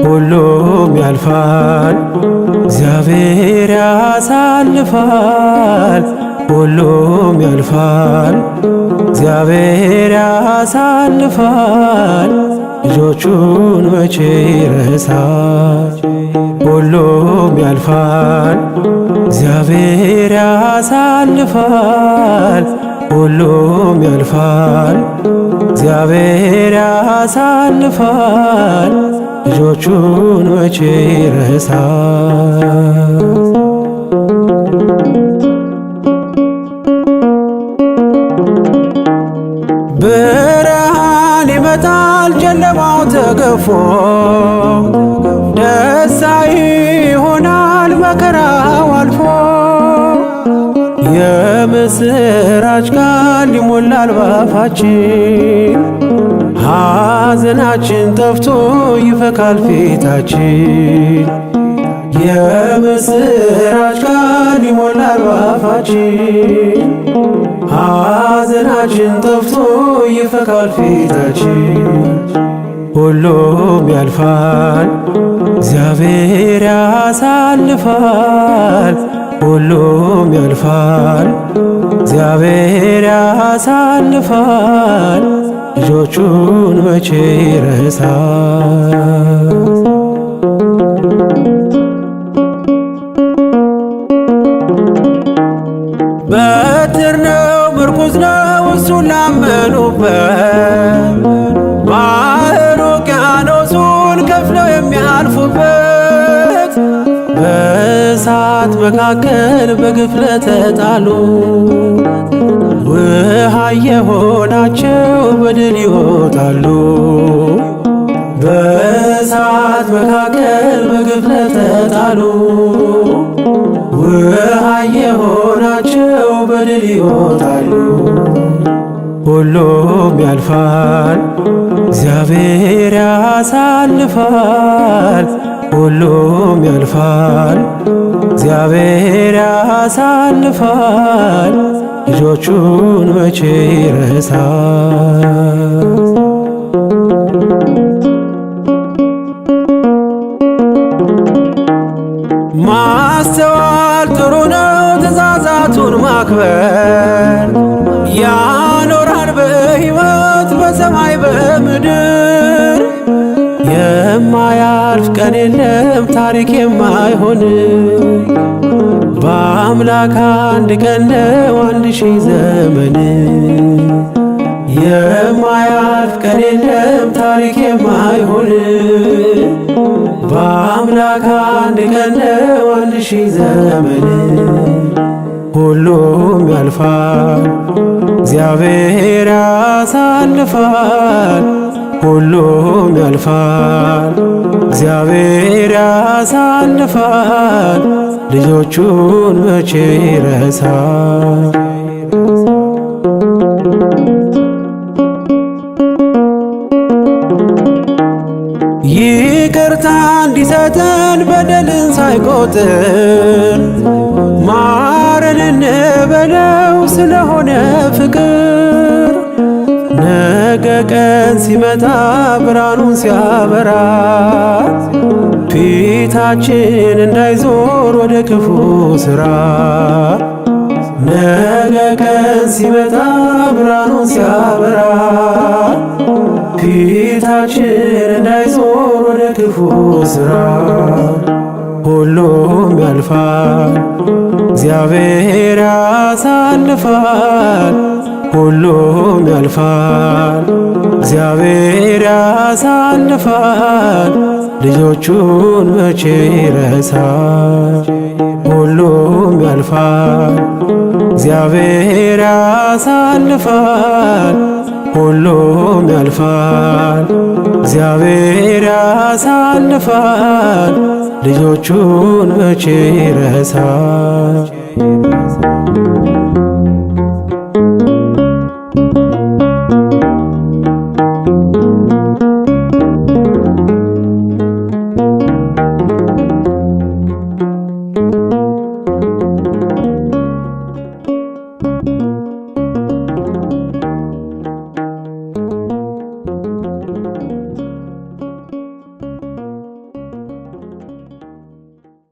ሁሉም ያልፋል እግዚአብሔር ያሳልፋል። ሁሉም ያልፋል እግዚአብሔር ያሳልፋል። ልጆቹን መቼ ይረሳል? ሁሉም ያልፋል እግዚአብሔር ያሳልፋል። ሁሉም ያልፋል እግዚአብሔር ያሳልፋል። ልጆቹን መቼ ይረሳል? ብርሃን ይመጣል ጨለማው ተገፎ፣ ደስታ ይሆናል መከራው አልፎ። የምስራች ቃል ይሞላል ባፋችን፣ ሐዘናችን ጠፍቶ ይፈካል ፊታችን። የምስራች ቃል ይሞላል ባፋችን፣ ሐዘናችን ጠፍቶ ይፈካል ፊታችን። ሁሉም ያልፋል እግዚአብሔር ያሳልፋል። ሁሉም ያልፋል እግዚአብሔር ያሳልፋል። ልጆቹን መቼ ይረሳል? በትር ነው ምርኩዝ ነው እሱን ላመኑበት፣ ባሕር ውቅያኖሱን ከፍለው የሚያልፉበት። በእሳት መካከል በግፍ ለተጣሉ ውሃ የሆናቸው በድል ይወጣሉ። በእሳት መካከል በግፍ ለተጣሉ ውሃ የሆናቸው በድል ይወጣሉ። ሁሉም ያልፋል እግዚአብሔር ያሳልፋል። ሁሉም ያልፋል እግዚአብሔር ያሳልፋል። ልጆቹን መቼ ይረሳል? ማስተዋል ጥሩ ነው ትእዛዛቱን ማክበር፣ ያኖራል በሕይወት በሰማይ በምድር። የማያልፍ ቀን የለም ታሪክ የማይሆን፣ በአምላክ አንድ ቀን ነው 1000 ዘመን። የማያልፍ ቀን የለም ታሪክ የማይሆን፣ በአምላክ አንድ ቀን ነው 1000 ዘመን። ሁሉም ያልፋል እግዚአብሔር ያሳልፋል። ሁሉም ያልፋል እግዚአብሔር ያሳልፋል። ልጆቹን መቼ ይረሳል? ይቅርታ እንዲሰጠን በደልን ሳይቆጥር ማረን እንበለው ስለሆነ ፍቅር። ነገ ቀን ሲመጣ ብርሃኑን ሲያበራ ፊታችን እንዳይዞር ወደ ክፉ ሥራ። ነገ ቀን ሲመጣ ብርሃኑን ሲያበራ ፊታችን እንዳይዞር ወደ ክፉ ሥራ። ሁሉም ያልፋል እግዚአብሔር ያሳልፋል። ሁሉም ያልፋል እግዚአብሔር ያሳልፋል። ልጆቹን መቼ ይረሳል? ሁሉም ያልፋል እግዚአብሔር ያሳልፋል። ሁሉም ያልፋል እግዚአብሔር ያሳልፋል። ልጆቹን መቼ ይረሳል?